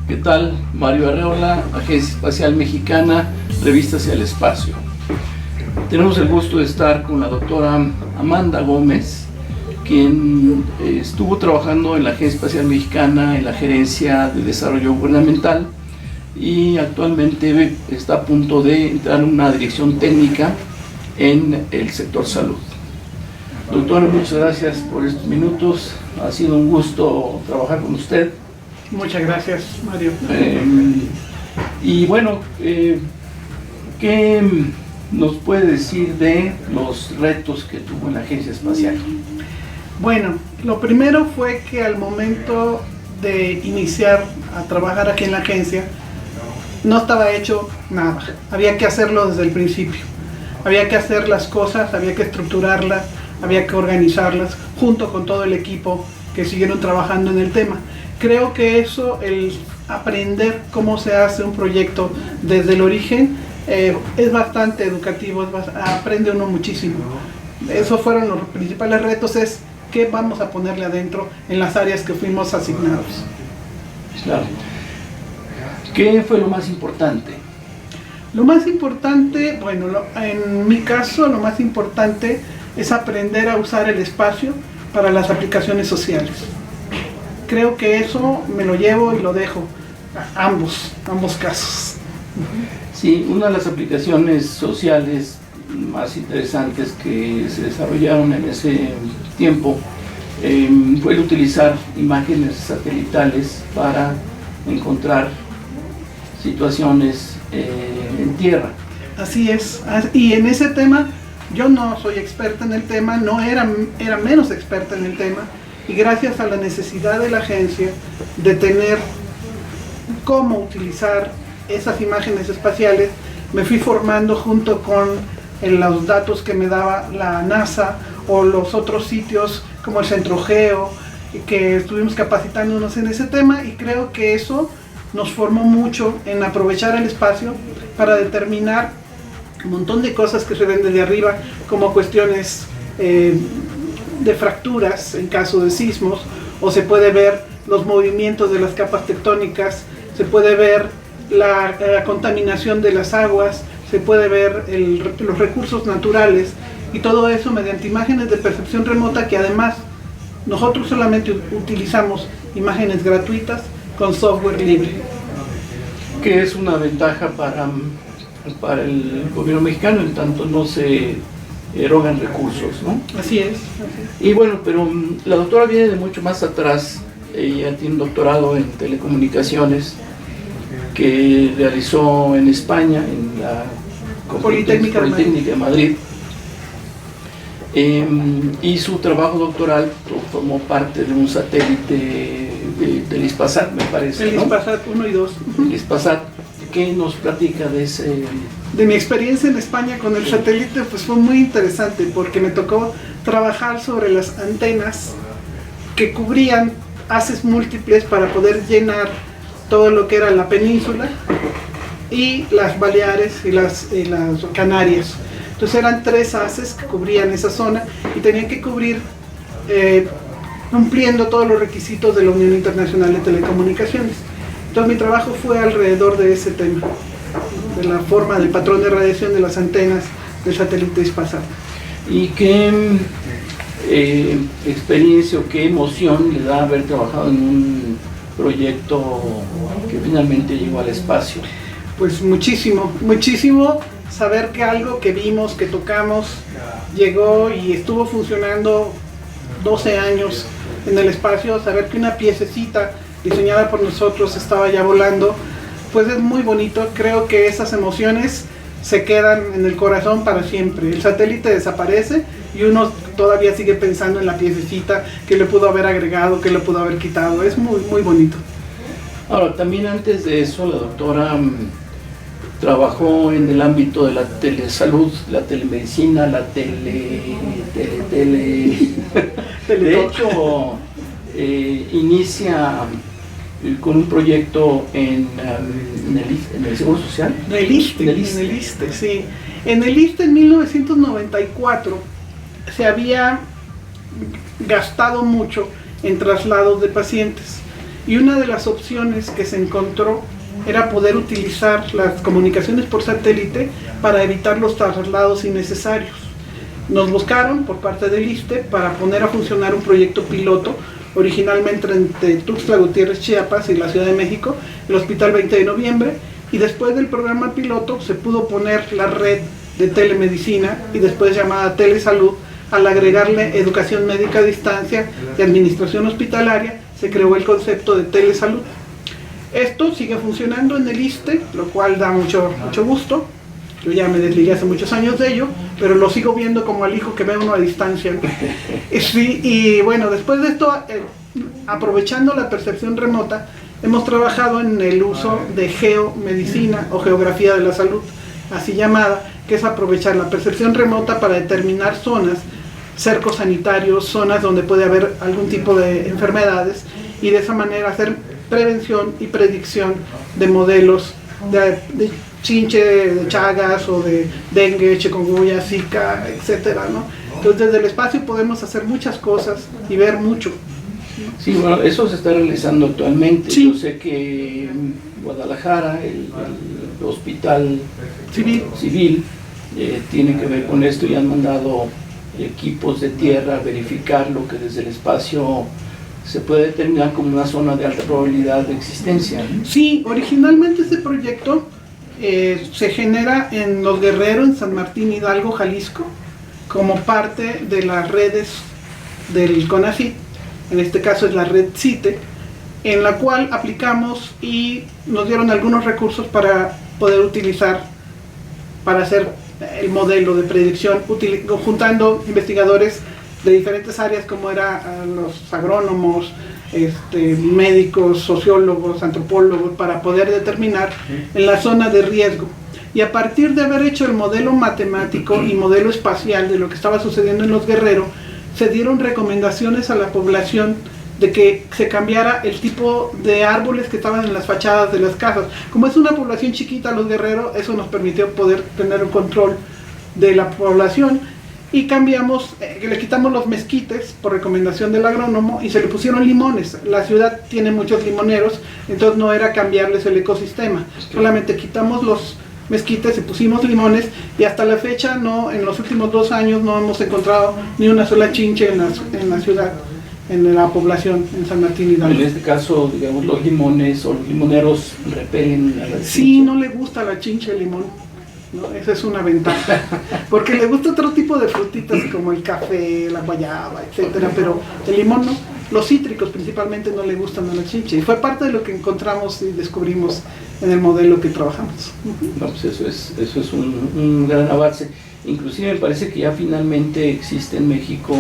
¿Qué tal? Mario Arreola, Agencia Espacial Mexicana, Revista Hacia el Espacio. Tenemos el gusto de estar con la doctora Amanda Gómez, quien estuvo trabajando en la Agencia Espacial Mexicana en la Gerencia de Desarrollo Gubernamental y actualmente está a punto de entrar en una dirección técnica en el sector salud. Doctora, muchas gracias por estos minutos. Ha sido un gusto trabajar con usted. Muchas gracias, Mario. Y bueno, ¿qué nos puede decir de los retos que tuvo en la Agencia Espacial? Bueno, lo primero fue que al momento de iniciar a trabajar aquí en la agencia, no estaba hecho nada. Había que hacerlo desde el principio. Había que hacer las cosas, había que estructurarlas, había que organizarlas junto con todo el equipo que siguieron trabajando en el tema. Creo que eso, el aprender cómo se hace un proyecto desde el origen, es bastante educativo, aprende uno muchísimo. Esos fueron los principales retos, es qué vamos a ponerle adentro en las áreas que fuimos asignados. Claro. ¿Qué fue lo más importante? Lo más importante, bueno, en mi caso, lo más importante es aprender a usar el espacio para las aplicaciones sociales. Creo que eso me lo llevo y lo dejo a ambos casos. Sí, una de las aplicaciones sociales más interesantes que se desarrollaron en ese tiempo fue el utilizar imágenes satelitales para encontrar situaciones en tierra. Así es, y en ese tema yo no soy experta en el tema, era menos experta en el tema, y gracias a la necesidad de la agencia de tener cómo utilizar esas imágenes espaciales, me fui formando junto con los datos que me daba la NASA o los otros sitios como el Centro Geo, que estuvimos capacitándonos en ese tema, y creo que eso nos formó mucho en aprovechar el espacio para determinar un montón de cosas que se ven desde arriba, como cuestiones de fracturas en caso de sismos, o se puede ver los movimientos de las capas tectónicas, se puede ver la contaminación de las aguas, se puede ver los recursos naturales, y todo eso mediante imágenes de percepción remota, que además nosotros solamente utilizamos imágenes gratuitas con software libre. Que es una ventaja para el gobierno mexicano, en tanto no se erogan recursos, ¿no? Así es. Y bueno, pero la doctora viene de mucho más atrás. Ella tiene un doctorado en telecomunicaciones que realizó en España, en la Politécnica de Madrid. Y su trabajo doctoral formó parte de un satélite del Hispasat, me parece, El ¿no? Hispasat 1 y 2. El Hispasat. ¿Qué nos platica de ese? De mi experiencia en España con el satélite, pues fue muy interesante, porque me tocó trabajar sobre las antenas que cubrían haces múltiples para poder llenar todo lo que era la península y las Baleares y las Canarias. Entonces eran 3 haces que cubrían esa zona y tenían que cubrir cumpliendo todos los requisitos de la Unión Internacional de Telecomunicaciones. Entonces mi trabajo fue alrededor de ese tema, de la forma del patrón de radiación de las antenas del satélite Hispasat. ¿Y qué experiencia o qué emoción le da haber trabajado en un proyecto que finalmente llegó al espacio? Pues muchísimo, muchísimo saber que algo que vimos, que tocamos, llegó y estuvo funcionando 12 años en el espacio, saber que una piececita diseñada por nosotros estaba ya volando, pues es muy bonito. Creo que esas emociones se quedan en el corazón para siempre. El satélite desaparece y uno todavía sigue pensando en la piececita que le pudo haber agregado, que le pudo haber quitado. Es muy, muy bonito. Ahora, también antes de eso, la doctora trabajó en el ámbito de la telesalud, la telemedicina, la De hecho, inicia con un proyecto en el Seguro Social. En el ISSSTE, sí. En el ISSSTE en 1994 se había gastado mucho en traslados de pacientes. Y una de las opciones que se encontró era poder utilizar las comunicaciones por satélite para evitar los traslados innecesarios. Nos buscaron por parte del ISSSTE para poner a funcionar un proyecto piloto, originalmente entre Tuxtla Gutiérrez, Chiapas y la Ciudad de México, el Hospital 20 de Noviembre, y después del programa piloto se pudo poner la red de telemedicina y después llamada Telesalud. Al agregarle educación médica a distancia y administración hospitalaria, se creó el concepto de telesalud. Esto sigue funcionando en el ISSSTE, lo cual da mucho gusto. Yo ya me desligué hace muchos años de ello, pero lo sigo viendo como al hijo que ve uno a distancia. Sí, y bueno, después de esto, aprovechando la percepción remota, hemos trabajado en el uso de geomedicina o geografía de la salud, así llamada, que es aprovechar la percepción remota para determinar zonas, cercos sanitarios, zonas donde puede haber algún tipo de enfermedades, y de esa manera hacer prevención y predicción de modelos de chinche, de chagas o de dengue, chikungunya, zika, etcétera, ¿no? Entonces desde el espacio podemos hacer muchas cosas y ver mucho. Sí, bueno, eso se está realizando actualmente. Sí. Yo sé que en Guadalajara el hospital civil tiene que ver con esto y han mandado equipos de tierra a verificar lo que desde el espacio se puede determinar como una zona de alta probabilidad de existencia. Sí, originalmente este proyecto se genera en Los Guerreros, en San Martín Hidalgo, Jalisco, como parte de las redes del CONACYT, en este caso es la red CITE, en la cual aplicamos y nos dieron algunos recursos para poder utilizar, para hacer el modelo de predicción, juntando investigadores de diferentes áreas como los agrónomos, médicos, sociólogos, antropólogos, para poder determinar en la zona de riesgo. Y a partir de haber hecho el modelo matemático y modelo espacial de lo que estaba sucediendo en Los Guerreros, se dieron recomendaciones a la población de que se cambiara el tipo de árboles que estaban en las fachadas de las casas. Como es una población chiquita, Los Guerreros, eso nos permitió poder tener un control de la población, y cambiamos, le quitamos los mezquites por recomendación del agrónomo y se le pusieron limones. La ciudad tiene muchos limoneros, entonces no era cambiarles el ecosistema, solamente quitamos los mezquites y pusimos limones, y hasta la fecha, en los últimos 2 años no hemos encontrado ni una sola chinche en la ciudad, en la población, en San Martín Hidalgo. En este caso, digamos, los limones o los limoneros repelen a la chinche. Sí, no le gusta la chinche el limón, ¿no? Esa es una ventaja, porque le gusta otro tipo de frutitas como el café, la guayaba, etcétera, pero el limón no. Los cítricos principalmente no le gustan a la chinche, y fue parte de lo que encontramos y descubrimos en el modelo que trabajamos. No, pues eso es un gran avance. Inclusive me parece que ya finalmente existe en México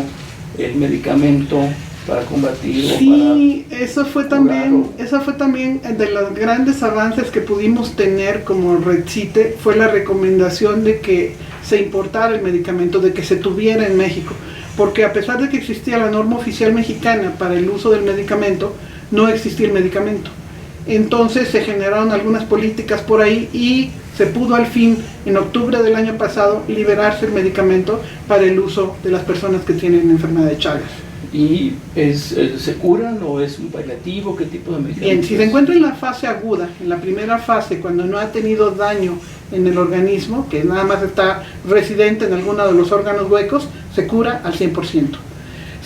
el medicamento para combatir. Sí, eso fue también de los grandes avances que pudimos tener como Red CITE, fue la recomendación de que se importara el medicamento, de que se tuviera en México, porque a pesar de que existía la norma oficial mexicana para el uso del medicamento, no existía el medicamento. Entonces se generaron algunas políticas por ahí y se pudo al fin, en octubre del año pasado, liberarse el medicamento para el uso de las personas que tienen enfermedad de Chagas. ¿Y se curan o es un paliativo? ¿Qué tipo de medicamento? Bien, si se encuentra en la fase aguda, en la primera fase, cuando no ha tenido daño en el organismo, que nada más está residente en alguno de los órganos huecos, se cura al 100%.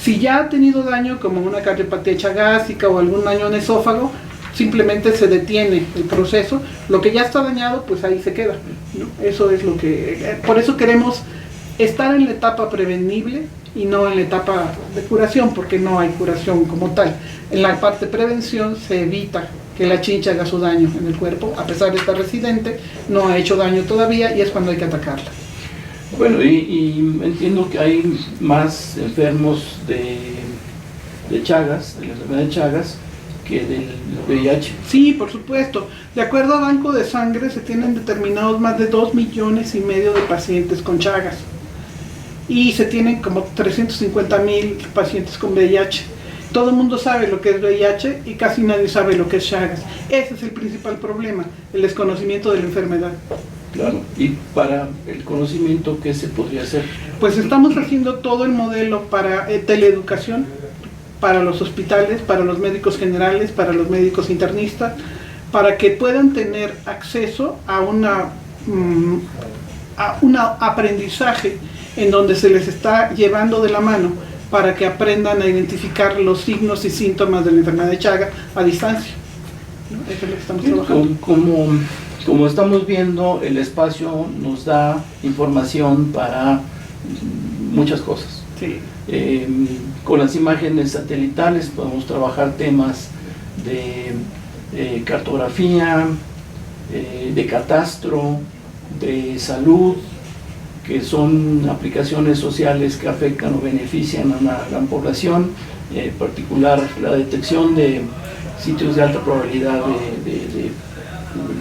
Si ya ha tenido daño, como una cardiopatía chagásica o algún daño en esófago, simplemente se detiene el proceso. Lo que ya está dañado, pues ahí se queda, ¿no? Eso es lo que... Por eso queremos estar en la etapa prevenible y no en la etapa de curación, porque no hay curación como tal. En la parte de prevención se evita que la chincha haga su daño en el cuerpo, a pesar de estar residente, no ha hecho daño todavía y es cuando hay que atacarla. Bueno, y entiendo que hay más enfermos de Chagas, de la enfermedad de Chagas, que del VIH. Sí, por supuesto. De acuerdo a Banco de Sangre, se tienen determinados más de 2,5 millones de pacientes con Chagas. Y se tienen como 350,000 pacientes con VIH. Todo el mundo sabe lo que es VIH y casi nadie sabe lo que es Chagas. Ese es el principal problema, el desconocimiento de la enfermedad. Claro, y para el conocimiento, ¿qué se podría hacer? Pues estamos haciendo todo el modelo para teleeducación. para los hospitales, para los médicos generales, para los médicos internistas, para que puedan tener acceso a un aprendizaje en donde se les está llevando de la mano para que aprendan a identificar los signos y síntomas de la enfermedad de Chagas a distancia, ¿no? Eso es lo que estamos trabajando. Como estamos viendo, el espacio nos da información para muchas cosas. Sí. Con las imágenes satelitales podemos trabajar temas de cartografía, de catastro, de salud, que son aplicaciones sociales que afectan o benefician a una gran población, en particular la detección de sitios de alta probabilidad de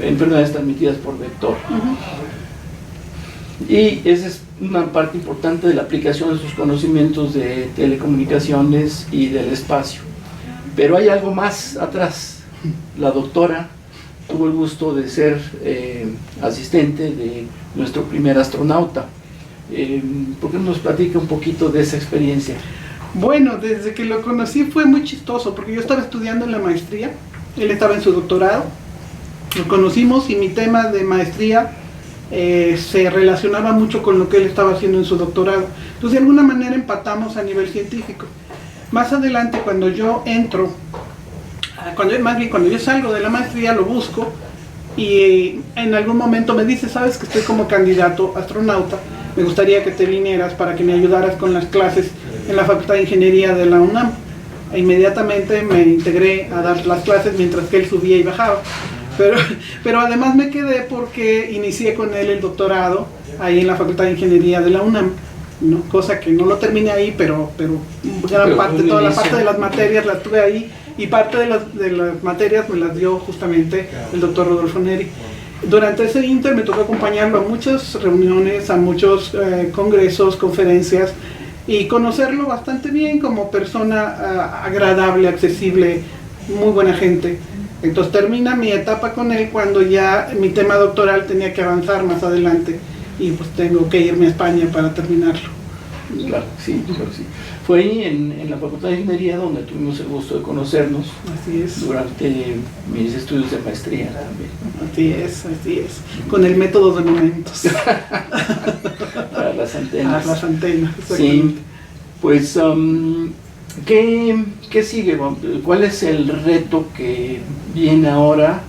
enfermedades transmitidas por vector. Y esa es una parte importante de la aplicación de sus conocimientos de telecomunicaciones y del espacio. Pero hay algo más atrás. La doctora tuvo el gusto de ser asistente de nuestro primer astronauta. ¿Por qué no nos platica un poquito de esa experiencia? Bueno, desde que lo conocí fue muy chistoso, porque yo estaba estudiando en la maestría, él estaba en su doctorado, nos conocimos y mi tema de maestría se relacionaba mucho con lo que él estaba haciendo en su doctorado. Entonces, de alguna manera empatamos a nivel científico. Más adelante, cuando yo entro, cuando yo salgo de la maestría, lo busco y en algún momento me dice: sabes que estoy como candidato astronauta, me gustaría que te vinieras para que me ayudaras con las clases en la Facultad de Ingeniería de la UNAM. E inmediatamente me integré a dar las clases mientras que él subía y bajaba. Pero además me quedé porque inicié con él el doctorado ahí en la Facultad de Ingeniería de la UNAM, ¿no? Cosa que no lo terminé ahí, pero gran parte, toda la parte de las materias las tuve ahí, y parte de las materias me las dio justamente el doctor Rodolfo Neri. Durante ese inter me tocó acompañarlo a muchas reuniones, a muchos congresos, conferencias, y conocerlo bastante bien como persona agradable, accesible, muy buena gente. Entonces termina mi etapa con él cuando ya mi tema doctoral tenía que avanzar más adelante y pues tengo que irme a España para terminarlo. Claro, sí, claro, sí. Fue ahí en la Facultad de Ingeniería donde tuvimos el gusto de conocernos. Así es. Durante mis estudios de maestría también. Así es. Con el método de momentos. Para las antenas. Las antenas, sí. Pues, ¿qué sigue? ¿Cuál es el reto que viene ahora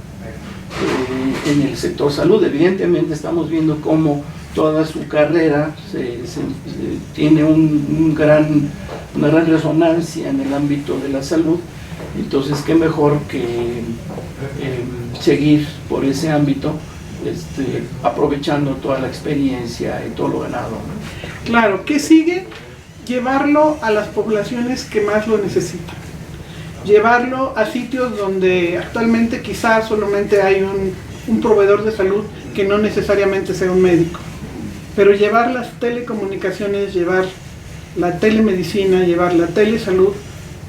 en el sector salud? Evidentemente estamos viendo cómo toda su carrera tiene una gran resonancia en el ámbito de la salud. Entonces, qué mejor que seguir por ese ámbito, aprovechando toda la experiencia y todo lo ganado, ¿no? Claro, ¿qué sigue? Llevarlo a las poblaciones que más lo necesitan. Llevarlo a sitios donde actualmente quizás solamente hay un proveedor de salud que no necesariamente sea un médico. Pero llevar las telecomunicaciones, llevar la telemedicina, llevar la telesalud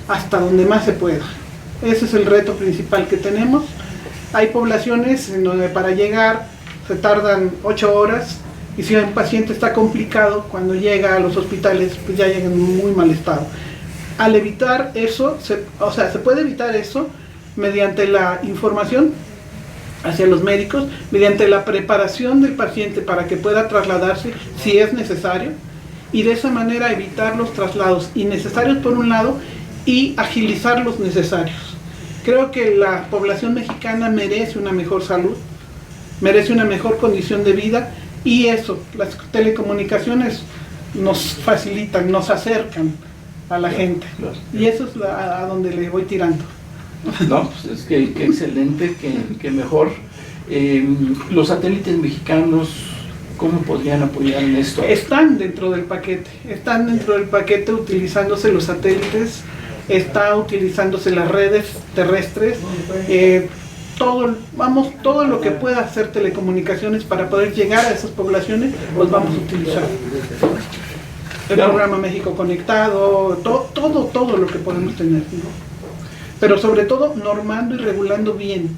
hasta donde más se pueda. Ese es el reto principal que tenemos. Hay poblaciones en donde para llegar se tardan 8 horas, y si un paciente está complicado, cuando llega a los hospitales, pues ya llega en muy mal estado. Al evitar eso, se puede evitar eso mediante la información hacia los médicos, mediante la preparación del paciente para que pueda trasladarse si es necesario, y de esa manera evitar los traslados innecesarios por un lado y agilizar los necesarios. Creo que la población mexicana merece una mejor salud, merece una mejor condición de vida, y eso, las telecomunicaciones nos facilitan, nos acercan a la gente. Claro. Y eso es a donde le voy tirando. No, pues es que excelente, que mejor. Los satélites mexicanos, ¿cómo podrían apoyar en esto? Están dentro del paquete utilizándose los satélites, está utilizándose las redes terrestres, todo lo que pueda hacer telecomunicaciones para poder llegar a esas poblaciones, los vamos a utilizar. El programa México Conectado, todo lo que podemos tener, ¿no? Pero sobre todo normando y regulando bien.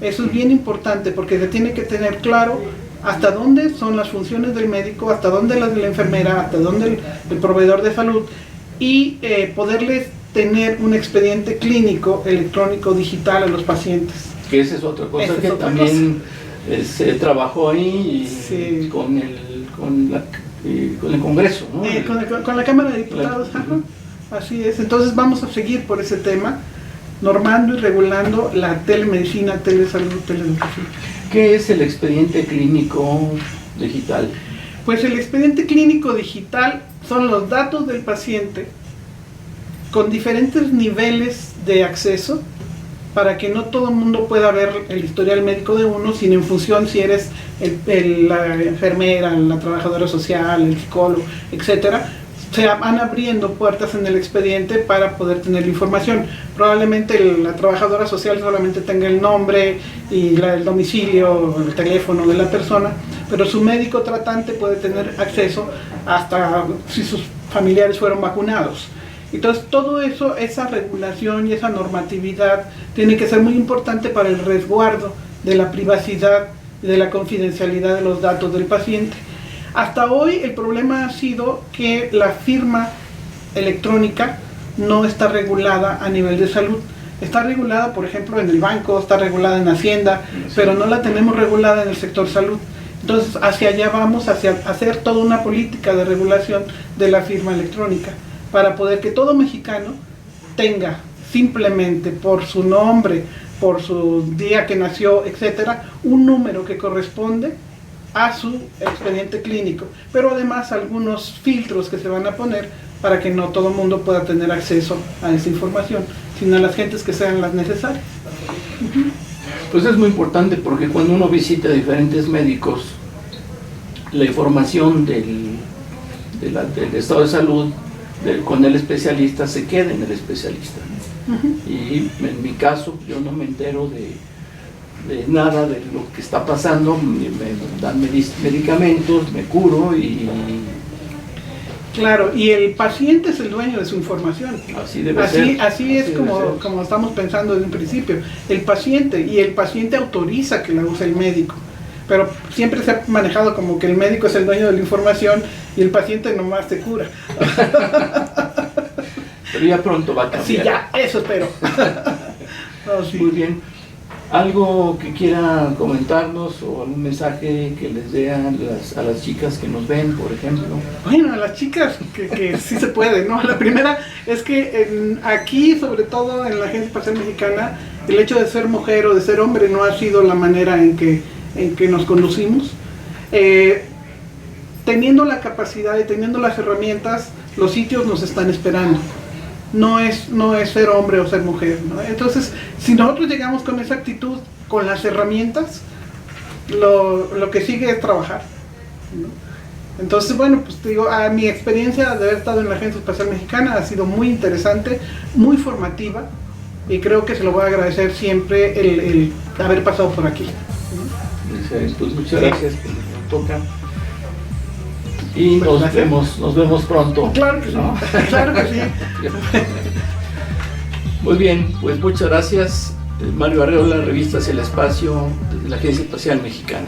Eso es bien importante, porque se tiene que tener claro hasta dónde son las funciones del médico, hasta dónde las de la enfermera, hasta dónde el proveedor de salud, y poderles tener un expediente clínico electrónico digital a los pacientes. Que esa es otra cosa Esa es que otra también se trabajó ahí y Sí. con el Congreso, ¿no? Con la Cámara de Diputados, ajá. Así es. Entonces vamos a seguir por ese tema, normando y regulando la telemedicina, telesalud, teleeducación. ¿Qué es el expediente clínico digital? Pues el expediente clínico digital son los datos del paciente con diferentes niveles de acceso para que no todo el mundo pueda ver el historial médico de uno, sino en función si eres la enfermera, la trabajadora social, el psicólogo, etcétera. Se van abriendo puertas en el expediente para poder tener la información. Probablemente la trabajadora social solamente tenga el nombre y el domicilio, el teléfono de la persona, pero su médico tratante puede tener acceso hasta si sus familiares fueron vacunados. Entonces todo eso, esa regulación y esa normatividad tiene que ser muy importante para el resguardo de la privacidad y de la confidencialidad de los datos del paciente. Hasta hoy el problema ha sido que la firma electrónica no está regulada a nivel de salud. Está regulada, por ejemplo, en el banco, está regulada en Hacienda, pero no la tenemos regulada en el sector salud. Entonces, hacia allá vamos, hacia hacer toda una política de regulación de la firma electrónica, para poder que todo mexicano tenga simplemente por su nombre, por su día que nació, etcétera, un número que corresponde a su expediente clínico, pero además algunos filtros que se van a poner para que no todo el mundo pueda tener acceso a esa información, sino a las gentes que sean las necesarias. Pues es muy importante porque cuando uno visita diferentes médicos, la información del estado de salud con el especialista se queda en el especialista. Y en mi caso yo no me entero de nada de lo que está pasando, me dan medicamentos, me curo y... Claro, y el paciente es el dueño de su información. Así debe ser. Así es como estamos pensando desde un principio. El paciente autoriza que la use el médico. Pero siempre se ha manejado como que el médico es el dueño de la información y el paciente nomás te cura. Pero ya pronto va a cambiar. Sí, ya, eso espero. No, sí. Muy bien. ¿Algo que quiera comentarnos o algún mensaje que les dé a las chicas que nos ven, por ejemplo? Bueno, a las chicas que sí se puede, ¿no? La primera es que aquí, sobre todo en la Agencia Espacial Mexicana, el hecho de ser mujer o de ser hombre no ha sido la manera en que nos conducimos. Teniendo la capacidad y teniendo las herramientas, los sitios nos están esperando. No es ser hombre o ser mujer, ¿no? Entonces, si nosotros llegamos con esa actitud, con las herramientas, lo que sigue es trabajar, ¿no? Entonces, bueno, pues te digo, mi experiencia de haber estado en la Agencia Espacial Mexicana ha sido muy interesante, muy formativa, y creo que se lo voy a agradecer siempre el haber pasado por aquí, ¿no? Pues muchas gracias, que nos toca. Y nos vemos pronto. Claro que sí, ¿no? claro que sí. Muy bien, pues muchas gracias. Mario Arreola, Revista Hacia el Espacio, desde la Agencia Espacial Mexicana.